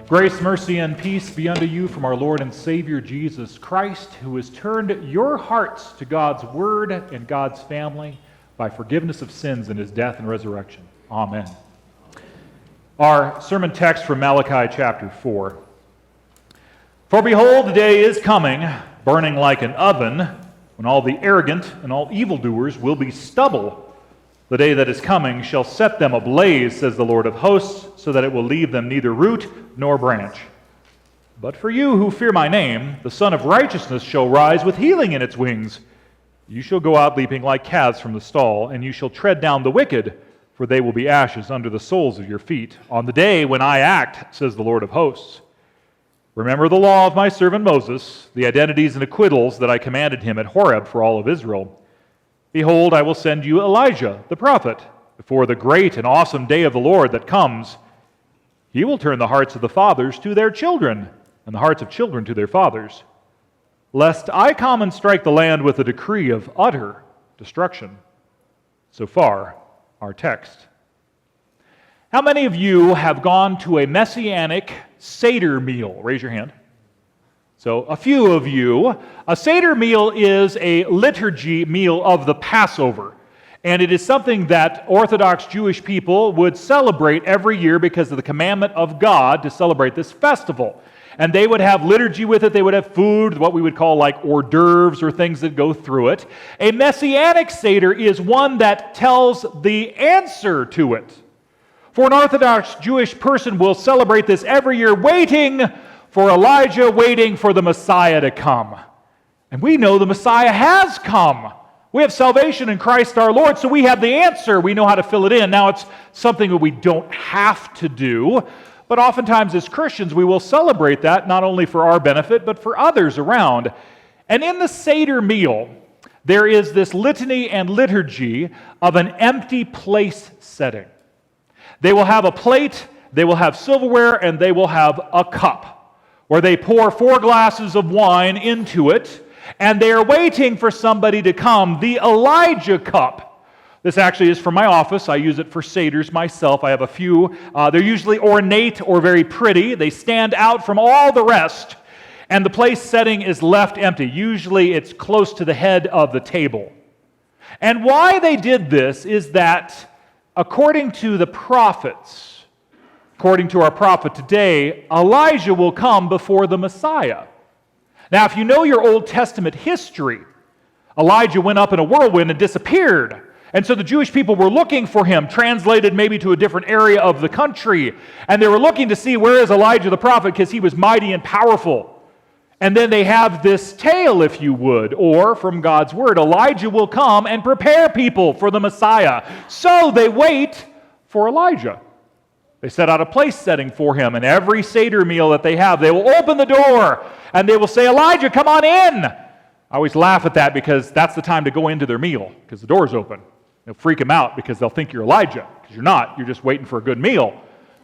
Grace, mercy, and peace be unto you from our Lord and Savior Jesus Christ, who has turned your hearts to God's Word and God's family by forgiveness of sins in His death and resurrection. Amen. Our sermon text from Malachi chapter 4. For behold, the day is coming, burning like an oven, when all the arrogant and all evildoers will be stubble. The day that is coming shall set them ablaze, says the Lord of hosts, so that it will leave them neither root nor branch. But for you who fear my name, the Son of Righteousness shall rise with healing in its wings. You shall go out leaping like calves from the stall, and you shall tread down the wicked, for they will be ashes under the soles of your feet, on the day when I act, says the Lord of hosts. Remember the law of my servant Moses, the identities and acquittals that I commanded him at Horeb for all of Israel. Behold, I will send you Elijah, the prophet, before the great and awesome day of the Lord that comes. He will turn the hearts of the fathers to their children, and the hearts of children to their fathers, lest I come and strike the land with a decree of utter destruction. So far, our text. How many of you have gone to a Messianic Seder meal? Raise your hand. So, a few of you. A Seder meal is a liturgy meal of the Passover. And it is something that Orthodox Jewish people would celebrate every year because of the commandment of God to celebrate this festival. And they would have liturgy with it. They would have food, what we would call like hors d'oeuvres or things that go through it. A Messianic Seder is one that tells the answer to it. For an Orthodox Jewish person will celebrate this every year, waiting for Elijah, waiting for the Messiah to come. And we know the Messiah has come. We have salvation in Christ our Lord, so we have the answer. We know how to fill it in. Now, it's something that we don't have to do, but oftentimes as Christians, we will celebrate that not only for our benefit, but for others around. And in the Seder meal, there is this litany and liturgy of an empty place setting. They will have a plate, they will have silverware, and they will have a cup, where they pour 4 glasses of wine into it, and they are waiting for somebody to come, the Elijah cup. This actually is from my office. I use it for Seders myself. I have a few. They're usually ornate or very pretty. They stand out from all the rest, and the place setting is left empty. Usually it's close to the head of the table. And why they did this is that, according to the prophets, according to our prophet today, Elijah will come before the Messiah. Now, if you know your Old Testament history, Elijah went up in a whirlwind and disappeared. And so the Jewish people were looking for him, translated maybe to a different area of the country. And they were looking to see, where is Elijah the prophet, because he was mighty and powerful. And then they have this tale, if you would, or from God's word, Elijah will come and prepare people for the Messiah. So they wait for Elijah. They set out a place setting for him, and every Seder meal that they have, they will open the door, and they will say, Elijah, come on in. I always laugh at that because that's the time to go into their meal, because the door's open. They'll freak them out because they'll think you're Elijah, because you're not. You're just waiting for a good meal.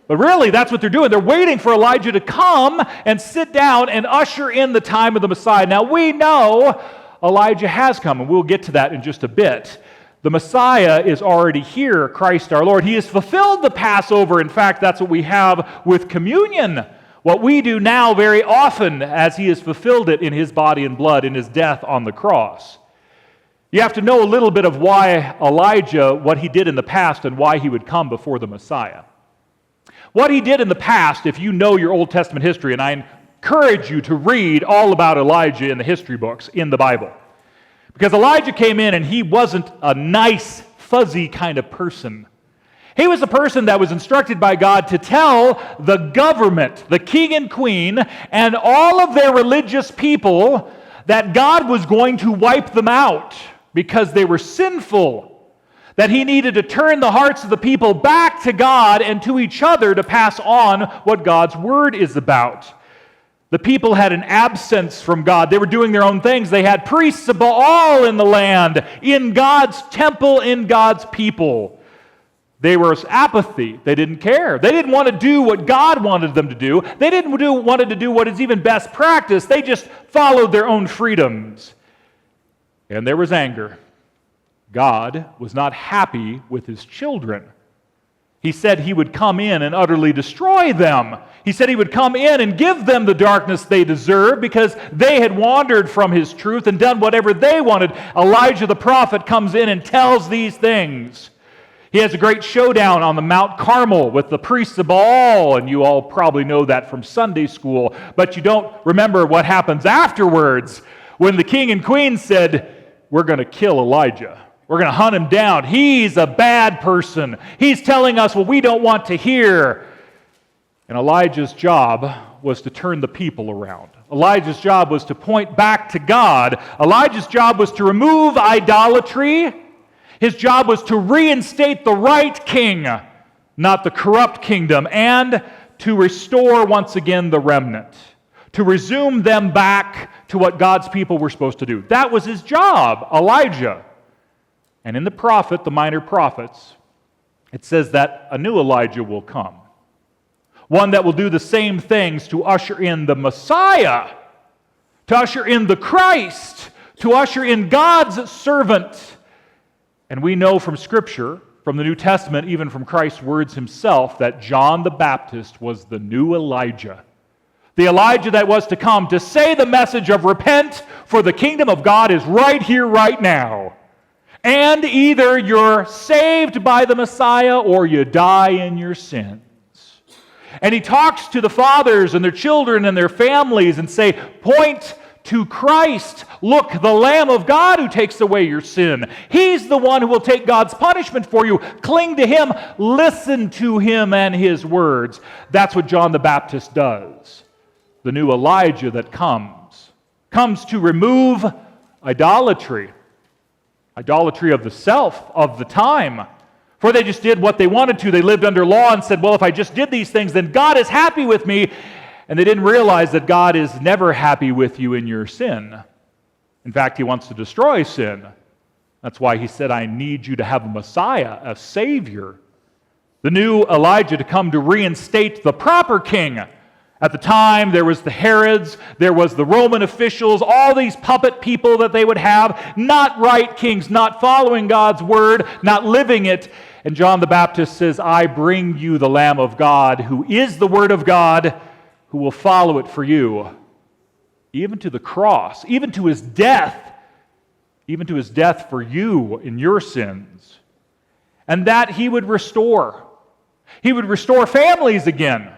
But really, that's what they're doing. They're waiting for Elijah to come and sit down and usher in the time of the Messiah. Now, we know Elijah has come, and we'll get to that in just a bit. The Messiah is already here, Christ our Lord. He has fulfilled the Passover. In fact, that's what we have with communion. What we do now very often, as He has fulfilled it in His body and blood, in His death on the cross. You have to know a little bit of why Elijah, what he did in the past, and why he would come before the Messiah. What he did in the past, if you know your Old Testament history, and I encourage you to read all about Elijah in the history books in the Bible. Because Elijah came in and he wasn't a nice, fuzzy kind of person. He was a person that was instructed by God to tell the government, the king and queen, and all of their religious people that God was going to wipe them out because they were sinful. That He needed to turn the hearts of the people back to God and to each other to pass on what God's Word is about. The people had an absence from God. They were doing their own things. They had priests of Baal in the land, in God's temple, in God's people. They were apathy. They didn't care. They didn't want to do what God wanted them to do. They didn't wanted to do what is even best practice. They just followed their own freedoms. And there was anger. God was not happy with His children. He said He would come in and utterly destroy them. He said he would come in and give them the darkness they deserve because they had wandered from his truth and done whatever they wanted. Elijah the prophet comes in and tells these things. He has a great showdown on the Mount Carmel with the priests of Baal, and you all probably know that from Sunday school, but you don't remember what happens afterwards when the king and queen said, "We're going to kill Elijah. We're going to hunt him down. He's a bad person. He's telling us what we don't want to hear." And Elijah's job was to turn the people around. Elijah's job was to point back to God. Elijah's job was to remove idolatry. His job was to reinstate the right king, not the corrupt kingdom, and to restore once again the remnant, to resume them back to what God's people were supposed to do. That was his job, Elijah. And in the prophet, the minor prophets, it says that a new Elijah will come, one that will do the same things to usher in the Messiah, to usher in the Christ, to usher in God's servant. And we know from Scripture, from the New Testament, even from Christ's words himself, that John the Baptist was the new Elijah. The Elijah that was to come to say the message of repent, for the kingdom of God is right here, right now. And either you're saved by the Messiah or you die in your sins. And he talks to the fathers and their children and their families and say, point to Christ. Look, the Lamb of God who takes away your sin. He's the one who will take God's punishment for you. Cling to him. Listen to him and his words. That's what John the Baptist does. The new Elijah that comes to remove idolatry. Idolatry of the self, of the time. For they just did what they wanted to. They lived under law and said, well, if I just did these things, then God is happy with me. And they didn't realize that God is never happy with you in your sin. In fact, he wants to destroy sin. That's why he said, I need you to have a Messiah, a Savior. The new Elijah to come to reinstate the proper king. At the time, there was the Herods, there was the Roman officials, all these puppet people that they would have, not right kings, not following God's word, not living it. And John the Baptist says, I bring you the Lamb of God, who is the Word of God, who will follow it for you, even to the cross, even to his death for you in your sins. And that he would restore. He would restore families again.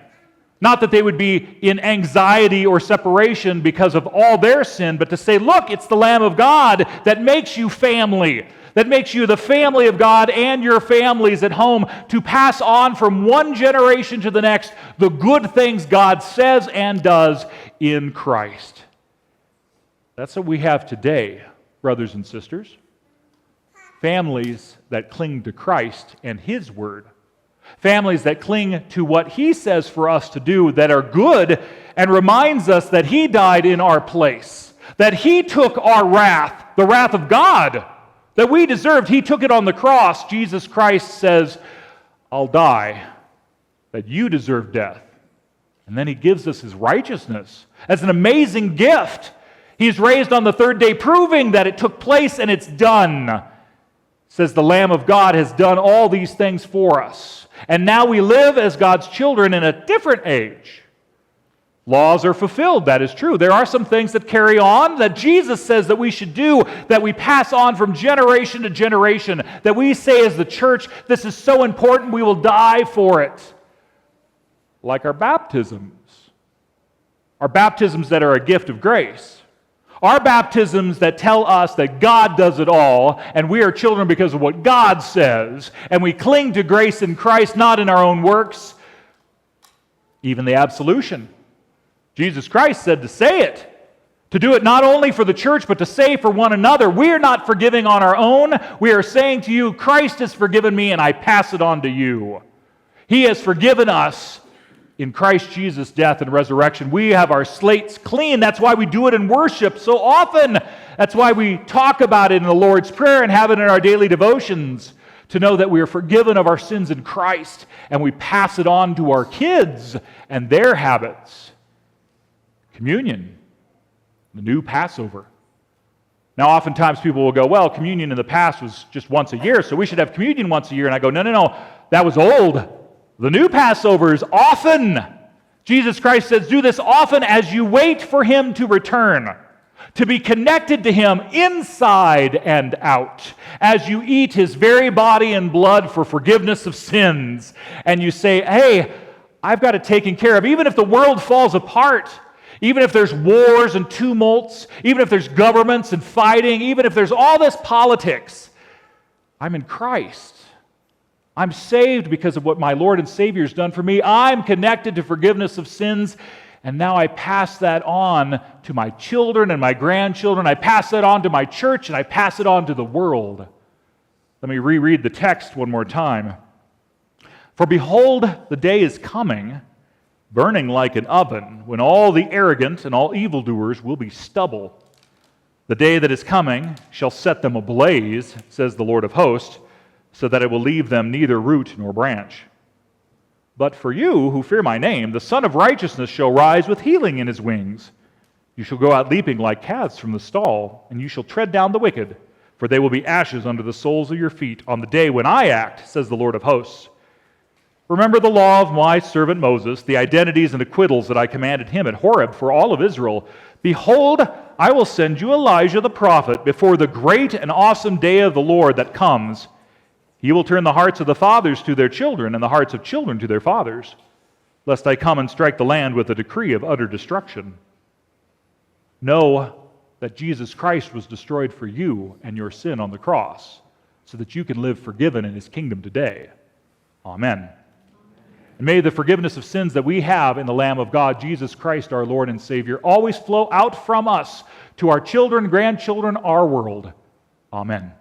Not that they would be in anxiety or separation because of all their sin, but to say, look, it's the Lamb of God that makes you family, that makes you the family of God and your families at home, to pass on from one generation to the next the good things God says and does in Christ. That's what we have today, brothers and sisters. Families that cling to Christ and his word. Families that cling to what he says for us to do, that are good, and reminds us that he died in our place, that he took our wrath, the wrath of God, that we deserved. He took it on the cross. Jesus Christ says, I'll die, that you deserve death. And then he gives us his righteousness as an amazing gift. He's raised on the third day, proving that it took place and it's done. It says the Lamb of God has done all these things for us. And now we live as God's children in a different age. Laws are fulfilled, that is true. There are some things that carry on that Jesus says that we should do, that we pass on from generation to generation, that we say as the church, this is so important, we will die for it. Like our baptisms that are a gift of grace. Our baptisms that tell us that God does it all, and we are children because of what God says, and we cling to grace in Christ, not in our own works. Even the absolution. Jesus Christ said to say it, to do it not only for the church, but to say for one another. We are not forgiving on our own. We are saying to you, Christ has forgiven me, and I pass it on to you. He has forgiven us in Christ Jesus' death and resurrection. We have our slates clean. That's why we do it in worship so often. That's why we talk about it in the Lord's Prayer and have it in our daily devotions, to know that we are forgiven of our sins in Christ, and we pass it on to our kids and their habits. Communion, the new Passover. Now, oftentimes people will go, well, communion in the past was just once a year, so we should have communion once a year. And I go, no, that was old. The new Passover is often. Jesus Christ says, do this often as you wait for him to return, to be connected to him inside and out, as you eat his very body and blood for forgiveness of sins, and you say, hey, I've got it taken care of. Even if the world falls apart, even if there's wars and tumults, even if there's governments and fighting, even if there's all this politics, I'm in Christ. I'm saved because of what my Lord and Savior has done for me. I'm connected to forgiveness of sins, and now I pass that on to my children and my grandchildren. I pass that on to my church, and I pass it on to the world. Let me reread the text one more time. For behold, the day is coming, burning like an oven, when all the arrogant and all evildoers will be stubble. The day that is coming shall set them ablaze, says the Lord of hosts, so that it will leave them neither root nor branch. But for you who fear my name, the Son of Righteousness shall rise with healing in his wings. You shall go out leaping like calves from the stall, and you shall tread down the wicked, for they will be ashes under the soles of your feet on the day when I act, says the Lord of hosts. Remember the law of my servant Moses, the identities and acquittals that I commanded him at Horeb for all of Israel. Behold, I will send you Elijah the prophet before the great and awesome day of the Lord that comes. He will turn the hearts of the fathers to their children, and the hearts of children to their fathers, lest I come and strike the land with a decree of utter destruction. Know that Jesus Christ was destroyed for you and your sin on the cross, so that you can live forgiven in his kingdom today. Amen. And may the forgiveness of sins that we have in the Lamb of God, Jesus Christ, our Lord and Savior, always flow out from us to our children, grandchildren, our world. Amen.